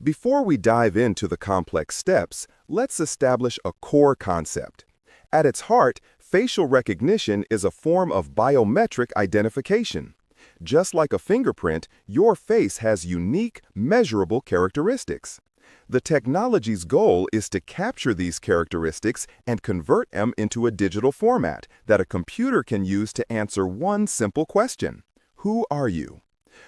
Before we dive into the complex steps, let's establish a core concept. At its heart, facial recognition is a form of biometric identification. Just like a fingerprint, your face has unique, measurable characteristics. The technology's goal is to capture these characteristics and convert them into a digital format that a computer can use to answer one simple question: who are you?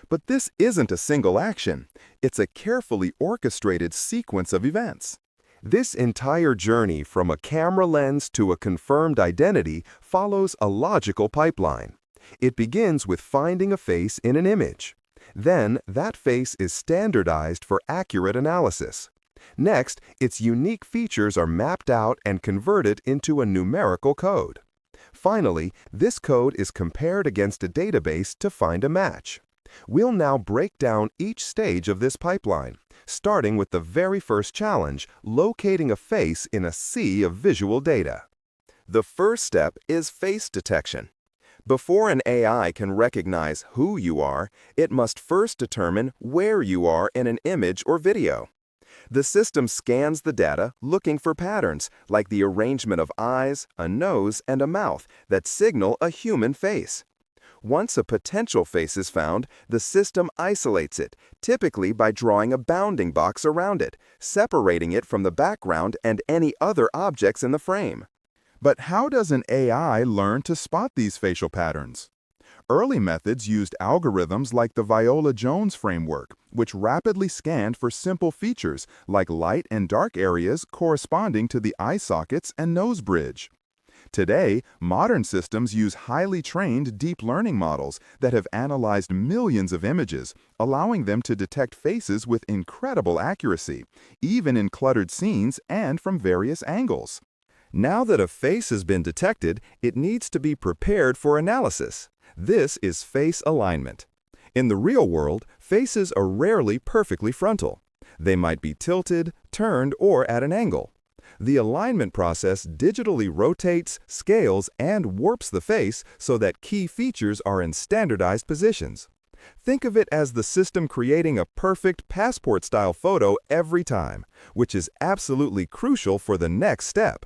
But this isn't a single action. It's a carefully orchestrated sequence of events. This entire journey from a camera lens to a confirmed identity follows a logical pipeline. It begins with finding a face in an image. Then, that face is standardized for accurate analysis. Next, its unique features are mapped out and converted into a numerical code. Finally, this code is compared against a database to find a match. We'll now break down each stage of this pipeline, starting with the very first challenge, locating a face in a sea of visual data. The first step is face detection. Before an AI can recognize who you are, it must first determine where you are in an image or video. The system scans the data looking for patterns like the arrangement of eyes, a nose, and a mouth that signal a human face. Once a potential face is found, the system isolates it, typically by drawing a bounding box around it, separating it from the background and any other objects in the frame. But how does an AI learn to spot these facial patterns? Early methods used algorithms like the Viola-Jones framework, which rapidly scanned for simple features like light and dark areas corresponding to the eye sockets and nose bridge. Today, modern systems use highly trained deep learning models that have analyzed millions of images, allowing them to detect faces with incredible accuracy, even in cluttered scenes and from various angles. Now that a face has been detected, it needs to be prepared for analysis. This is face alignment. In the real world, faces are rarely perfectly frontal. They might be tilted, turned, or at an angle. The alignment process digitally rotates, scales, and warps the face so that key features are in standardized positions. Think of it as the system creating a perfect passport-style photo every time, which is absolutely crucial for the next step.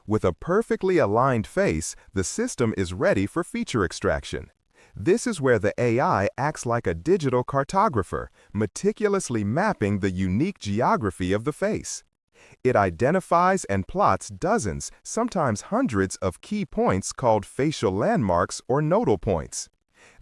With a perfectly aligned face, the system is ready for feature extraction. This is where the AI acts like a digital cartographer, meticulously mapping the unique geography of the face. It identifies and plots dozens, sometimes hundreds of key points called facial landmarks or nodal points.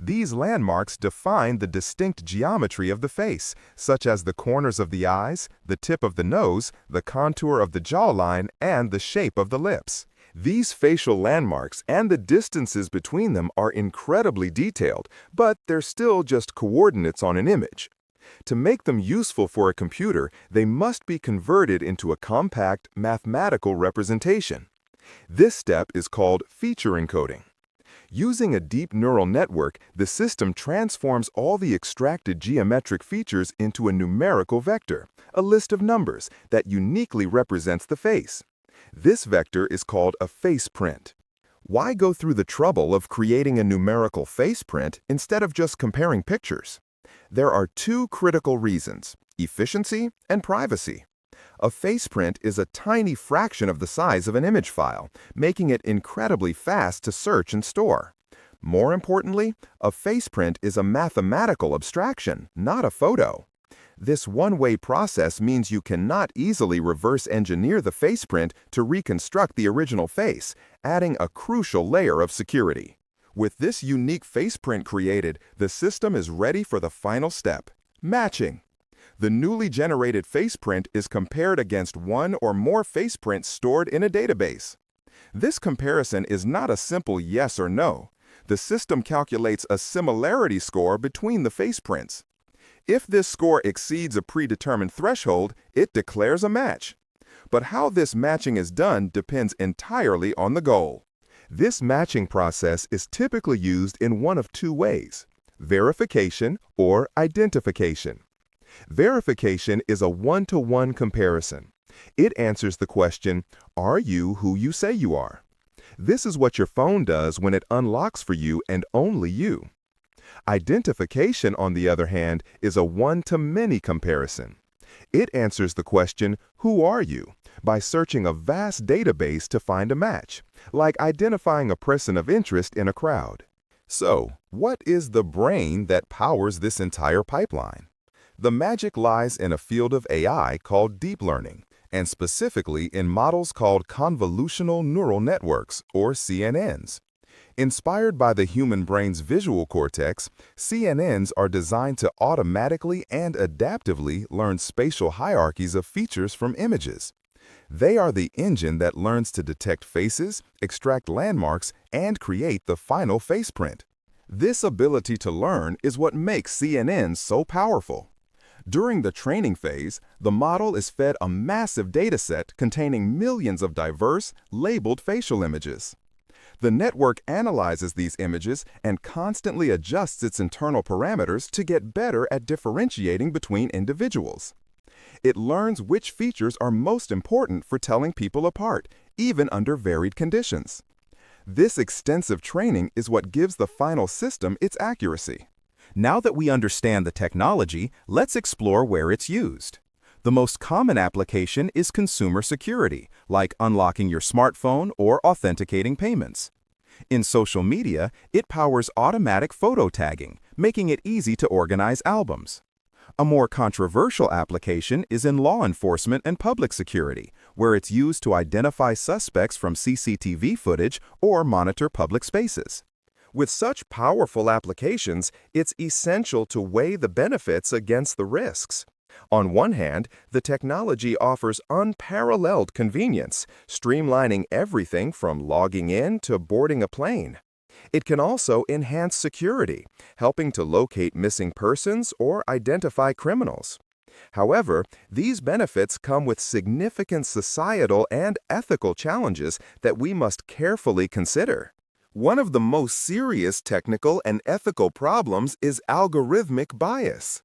These landmarks define the distinct geometry of the face, such as the corners of the eyes, the tip of the nose, the contour of the jawline, and the shape of the lips. These facial landmarks and the distances between them are incredibly detailed, but they're still just coordinates on an image. To make them useful for a computer, they must be converted into a compact mathematical representation. This step is called feature encoding. Using a deep neural network, the system transforms all the extracted geometric features into a numerical vector, a list of numbers that uniquely represents the face. This vector is called a faceprint. Why go through the trouble of creating a numerical faceprint instead of just comparing pictures? There are two critical reasons: efficiency and privacy. A faceprint is a tiny fraction of the size of an image file, making it incredibly fast to search and store. More importantly, a faceprint is a mathematical abstraction, not a photo. This one-way process means you cannot easily reverse engineer the faceprint to reconstruct the original face, adding a crucial layer of security. With this unique faceprint created, the system is ready for the final step: matching. The newly generated faceprint is compared against one or more faceprints stored in a database. This comparison is not a simple yes or no. The system calculates a similarity score between the faceprints. If this score exceeds a predetermined threshold, it declares a match. But how this matching is done depends entirely on the goal. This matching process is typically used in one of two ways: verification or identification. Verification is a one-to-one comparison. It answers the question, are you who you say you are? This is what your phone does when it unlocks for you and only you. Identification, on the other hand, is a one-to-many comparison. It answers the question, "Who are you?" by searching a vast database to find a match, like identifying a person of interest in a crowd. So, what is the brain that powers this entire pipeline? The magic lies in a field of AI called deep learning, and specifically in models called convolutional neural networks, or CNNs. Inspired by the human brain's visual cortex, CNNs are designed to automatically and adaptively learn spatial hierarchies of features from images. They are the engine that learns to detect faces, extract landmarks, and create the final faceprint. This ability to learn is what makes CNNs so powerful. During the training phase, the model is fed a massive dataset containing millions of diverse, labeled facial images. The network analyzes these images and constantly adjusts its internal parameters to get better at differentiating between individuals. It learns which features are most important for telling people apart, even under varied conditions. This extensive training is what gives the final system its accuracy. Now that we understand the technology, let's explore where it's used. The most common application is consumer security, like unlocking your smartphone or authenticating payments. In social media, it powers automatic photo tagging, making it easy to organize albums. A more controversial application is in law enforcement and public security, where it's used to identify suspects from CCTV footage or monitor public spaces. With such powerful applications, it's essential to weigh the benefits against the risks. On one hand, the technology offers unparalleled convenience, streamlining everything from logging in to boarding a plane. It can also enhance security, helping to locate missing persons or identify criminals. However, these benefits come with significant societal and ethical challenges that we must carefully consider. One of the most serious technical and ethical problems is algorithmic bias.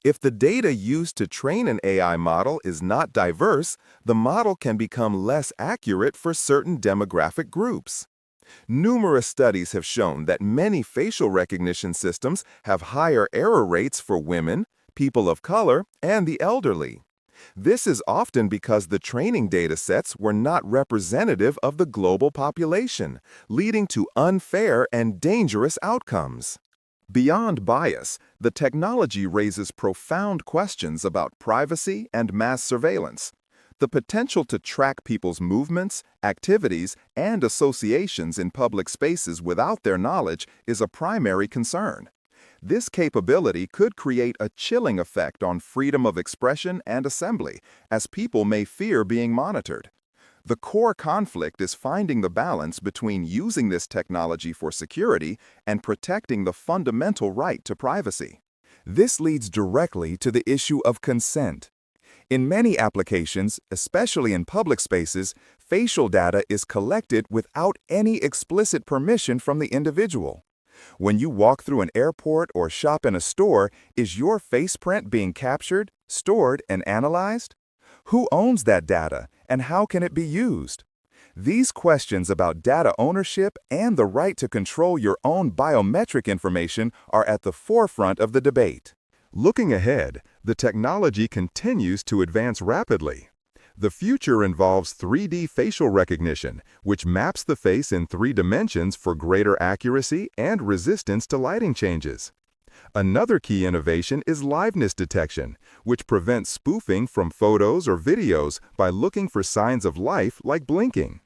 If the data used to train an AI model is not diverse, the model can become less accurate for certain demographic groups. Numerous studies have shown that many facial recognition systems have higher error rates for women, people of color, and the elderly. This is often because the training data sets were not representative of the global population, leading to unfair and dangerous outcomes. Beyond bias, the technology raises profound questions about privacy and mass surveillance. The potential to track people's movements, activities, and associations in public spaces without their knowledge is a primary concern. This capability could create a chilling effect on freedom of expression and assembly, as people may fear being monitored. The core conflict is finding the balance between using this technology for security and protecting the fundamental right to privacy. This leads directly to the issue of consent. In many applications, especially in public spaces, facial data is collected without any explicit permission from the individual. When you walk through an airport or shop in a store, is your faceprint being captured, stored, and analyzed? Who owns that data, and how can it be used? These questions about data ownership and the right to control your own biometric information are at the forefront of the debate. Looking ahead, the technology continues to advance rapidly. The future involves 3D facial recognition, which maps the face in 3 dimensions for greater accuracy and resistance to lighting changes. Another key innovation is liveness detection, which prevents spoofing from photos or videos by looking for signs of life like blinking.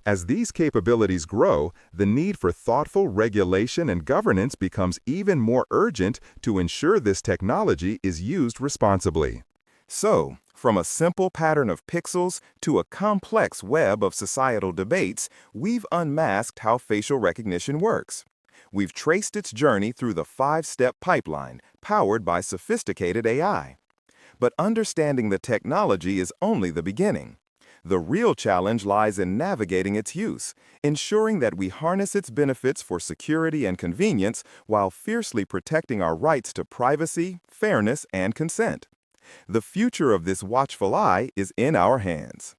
As these capabilities grow, the need for thoughtful regulation and governance becomes even more urgent to ensure this technology is used responsibly. So, from a simple pattern of pixels to a complex web of societal debates, we've unmasked how facial recognition works. We've traced its journey through the 5-step pipeline powered by sophisticated AI. But understanding the technology is only the beginning. The real challenge lies in navigating its use, ensuring that we harness its benefits for security and convenience while fiercely protecting our rights to privacy, fairness, and consent. The future of this watchful eye is in our hands.